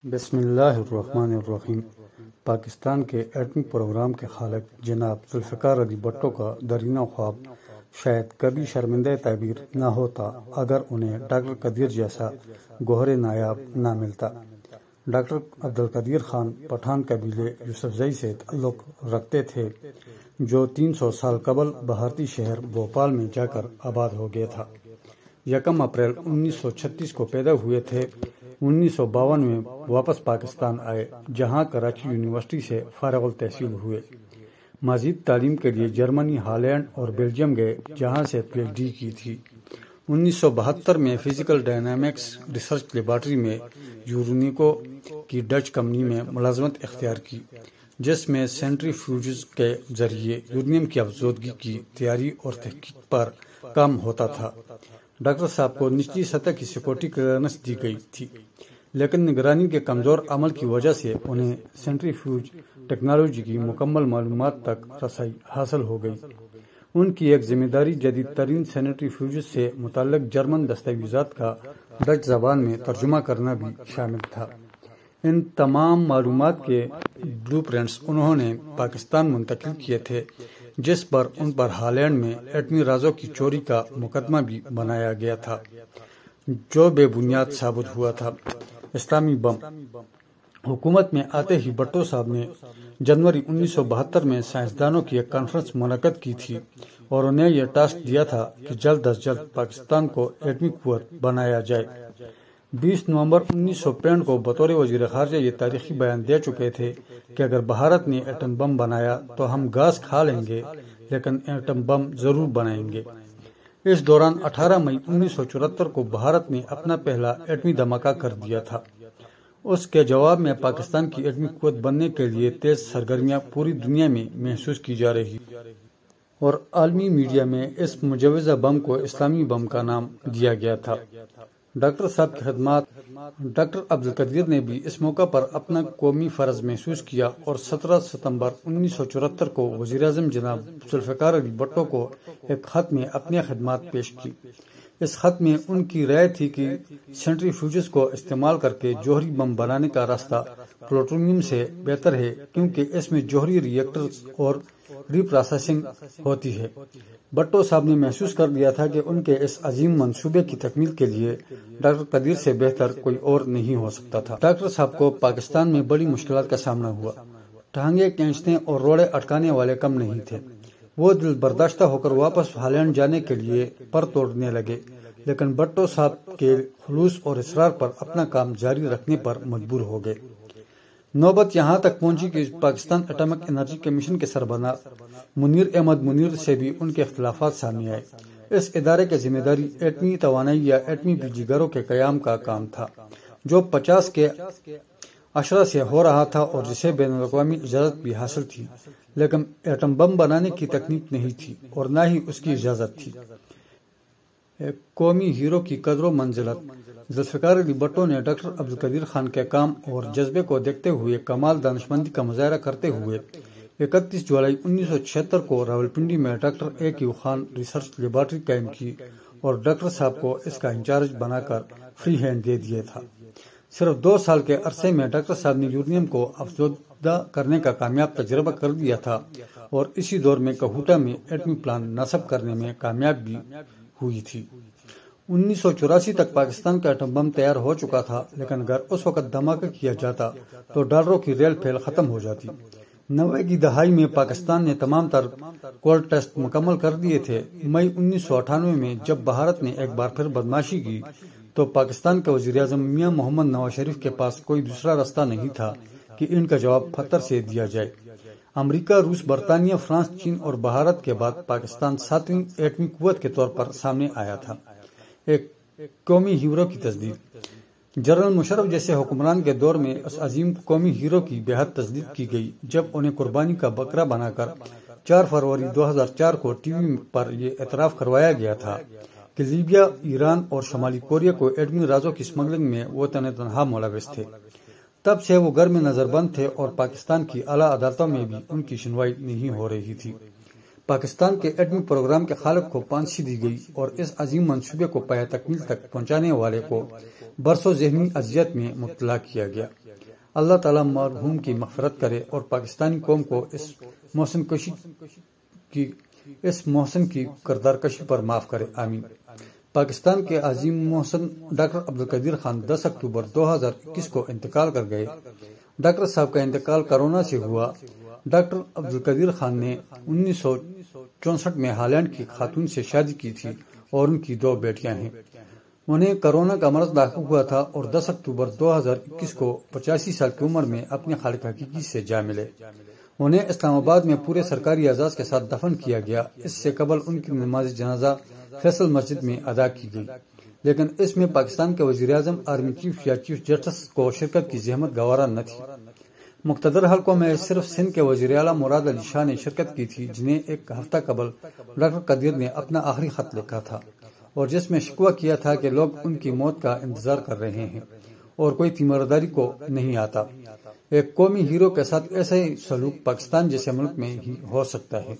بسم اللہ الرحمن الرحیم۔ پاکستان کے ایٹمی پروگرام کے خالق جناب ذوالفقار علی بھٹو کا درینہ خواب شاید کبھی شرمندہ تعبیر نہ ہوتا اگر انہیں ڈاکٹر قدیر جیسا گوہر نایاب نہ ملتا۔ ڈاکٹر عبدالقدیر خان پٹھان قبیلے یوسفزئی سے تعلق رکھتے تھے جو 300 سال قبل بھارتی شہر بھوپال میں جا کر آباد ہو گیا تھا۔ 1 اپریل 1936 کو پیدا ہوئے تھے۔ 1952 میں واپس پاکستان آئے جہاں کراچی یونیورسٹی سے فارغ التحصیل ہوئے۔ مزید تعلیم کے لیے جرمنی، ہالینڈ اور بیلجیم گئے جہاں سے PhD کی تھی۔ 1972 میں فزیکل ڈائنامکس ریسرچ لیبارٹری میں یورونیکو کی ڈچ کمپنی میں ملازمت اختیار کی جس میں سینٹریفیوجز کے ذریعے یورینیم کی افزودگی کی تیاری اور تحقیق پر کام ہوتا تھا۔ ڈاکٹر صاحب کو نچلی سطح کی سیکورٹی کلیئرنس دی گئی تھی لیکن نگرانی کے کمزور عمل کی وجہ سے انہیں سینٹریفیوج ٹیکنالوجی کی مکمل معلومات تک رسائی حاصل ہو گئی۔ ان کی ایک ذمہ داری جدید ترین سینٹریفیوجز سے متعلق جرمن دستاویزات کا ڈچ زبان میں ترجمہ کرنا بھی شامل تھا۔ ان تمام معلومات کے بلو پرنٹس انہوں نے پاکستان منتقل کیے تھے جس پر ان پر ہالینڈ میں ایٹمی رازوں کی چوری کا مقدمہ بھی بنایا گیا تھا جو بے بنیاد ثابت ہوا تھا۔ اسلامی بم حکومت میں آتے ہی بھٹو صاحب نے جنوری 1972 میں سائنسدانوں کی ایک کانفرنس منعقد کی تھی اور انہیں یہ ٹاسک دیا تھا کہ جلد از جلد پاکستان کو ایٹمی قوت بنایا جائے۔ 20 نومبر 1965 کو بطور وزیر خارجہ یہ تاریخی بیان دے چکے تھے کہ اگر بھارت نے ایٹم بم بنایا تو ہم گھاس کھا لیں گے لیکن ایٹم بم ضرور بنائیں گے۔ اس دوران 18 مئی 1974 کو بھارت نے اپنا پہلا ایٹمی دھماکہ کر دیا تھا۔ اس کے جواب میں پاکستان کی ایٹمی قوت بننے کے لیے تیز سرگرمیاں پوری دنیا میں محسوس کی جا رہی اور عالمی میڈیا میں اس مجوزہ بم کو اسلامی بم کا نام دیا گیا تھا۔ ڈاکٹر صاحب کی خدمات ڈاکٹر عبدالقدیر نے بھی اس موقع پر اپنا قومی فرض محسوس کیا اور 17 ستمبر 1974 کو وزیر اعظم جناب ذوالفقار علی بھٹو کو ایک خط میں اپنی خدمات پیش کی۔ اس خط میں ان کی رائے تھی کہ سینٹریفیوجز کو استعمال کر کے جوہری بم بنانے کا راستہ پلوٹونیم سے بہتر ہے کیونکہ اس میں جوہری ری ایکٹرز اور ری پروسیسنگ ہوتی ہے۔ بھٹو صاحب نے محسوس کر لیا تھا کہ ان کے اس عظیم منصوبے کی تکمیل کے لیے ڈاکٹر قدیر سے بہتر کوئی اور نہیں ہو سکتا تھا۔ ڈاکٹر صاحب کو پاکستان میں بڑی مشکلات کا سامنا ہوا۔ ٹانگیں کھینچنے اور روڑے اٹکانے والے کم نہیں تھے۔ وہ دل برداشتہ ہو کر واپس ہالینڈ جانے کے لیے پر توڑنے لگے لیکن بھٹو صاحب کے خلوص اور اصرار پر اپنا کام جاری رکھنے پر مجبور ہو گئے۔ نوبت یہاں تک پہنچی کہ پاکستان ایٹمک انرجی کمیشن کے سربراہ منیر احمد منیر سے بھی ان کے اختلافات سامنے آئے۔ اس ادارے کی ذمہ داری ایٹمی توانائی یا ایٹمی بجلی گھروں کے قیام کا کام تھا جو 50 کے عشرہ سے ہو رہا تھا اور جسے بین الاقوامی اجازت بھی حاصل تھی لیکن ایٹم بم بنانے کی تکنیک نہیں تھی اور نہ ہی اس کی اجازت تھی۔ ایک قومی ہیرو کی قدر و منزلت ذوالفقار علی بھٹو نے ڈاکٹر عبدالقدیر خان کے کام اور جذبے کو دیکھتے ہوئے کمال دانشمندی کا مظاہرہ کرتے ہوئے 31 جولائی 1976 کو راولپنڈی میں doctor A.Q. Khan research laboratory قائم کی اور ڈاکٹر صاحب کو اس کا انچارج بنا کر فری ہینڈ دے دیا تھا۔ صرف 2 سال کے عرصے میں ڈاکٹر صاحب نے یورینیم کو افزودہ کرنے کا کامیاب تجربہ کر دیا تھا اور اسی دور میں کہوٹہ میں ایٹمی پلانٹ نصب کرنے میں کامیاب بھی ہوئی تھی۔ 1984 تک پاکستان کا ایٹم بم تیار ہو چکا تھا لیکن اگر اس وقت دھماکہ کیا جاتا تو ڈالروں کی ریل پھیل ختم ہو جاتی۔ 90 کی دہائی میں پاکستان نے تمام تر کولڈ ٹیسٹ مکمل کر دیے تھے۔ مئی 1998 میں جب بھارت نے ایک بار پھر بدمعاشی کی تو پاکستان کے وزیر اعظم میاں محمد نواز شریف کے پاس کوئی دوسرا راستہ نہیں تھا کہ ان کا جواب پتھر سے دیا جائے۔ امریکہ، روس، برطانیہ، فرانس، چین اور بھارت کے بعد پاکستان 7ویں ایٹمی قوت کے طور پر سامنے آیا تھا۔ ایک قومی ہیرو کی تصدیق جنرل مشرف جیسے حکمران کے دور میں اس عظیم قومی ہیرو کی بے حد تصدیق کی گئی جب انہیں قربانی کا بکرا بنا کر 4 فروری 2004 کو ٹی وی پر یہ اعتراف کروایا گیا تھا کہ لیبیا، ایران اور شمالی کوریا کو ایٹمی رازوں کی اسمگلنگ میں وہ تنہا ملوث تھے۔ تب سے وہ گھر میں نظر بند تھے اور پاکستان کی اعلیٰ عدالتوں میں بھی ان کی سنوائی نہیں ہو رہی تھی۔ پاکستان کے ایٹمی پروگرام کے خالق کو پھانسی دی گئی اور اس عظیم منصوبے کو پایہ تکمیل تک پہنچانے والے کو برسوں ذہنی اذیت میں مبتلا کیا گیا۔ اللہ تعالیٰ مرحوم کی مغفرت کرے اور پاکستانی قوم کو اس محسن کی کردار کشی پر معاف کرے، آمین۔ پاکستان کے عظیم محسن ڈاکٹر عبدالقدیر خان 10 اکتوبر 2021 کو انتقال کر گئے۔ ڈاکٹر صاحب کا انتقال کورونا سے ہوا۔ ڈاکٹر عبدالقدیر خان نے 1964 میں ہالینڈ کی خاتون سے شادی کی تھی اور ان کی 2 بیٹیاں ہیں۔ انہیں کورونا کا مرض لاحق ہوا تھا اور 10 اکتوبر 2021 کو 85 سال کی عمر میں اپنے خالق حقیقی سے جا ملے۔ انہیں اسلام آباد میں پورے سرکاری اعزاز کے ساتھ دفن کیا گیا۔ اس سے قبل ان کی نماز جنازہ فیصل مسجد میں ادا کی گئی، لیکن اس میں پاکستان کے وزیر اعظم، آرمی چیف یا چیف جسٹس کو شرکت کی زحمت گوارا نہ تھی۔ مقتدر حلقوں میں صرف سندھ کے وزیر اعلیٰ مراد علی شاہ نے شرکت کی تھی، جنہیں ایک ہفتہ قبل ڈاکٹر قدیر نے اپنا آخری خط لکھا تھا اور جس میں شکوہ کیا تھا کہ لوگ ان کی موت کا انتظار کر رہے ہیں اور کوئی تیمارداری کو نہیں آتا۔ ایک قومی ہیرو کے ساتھ ایسا ہی سلوک پاکستان جیسے ملک میں ہی ہو سکتا ہے۔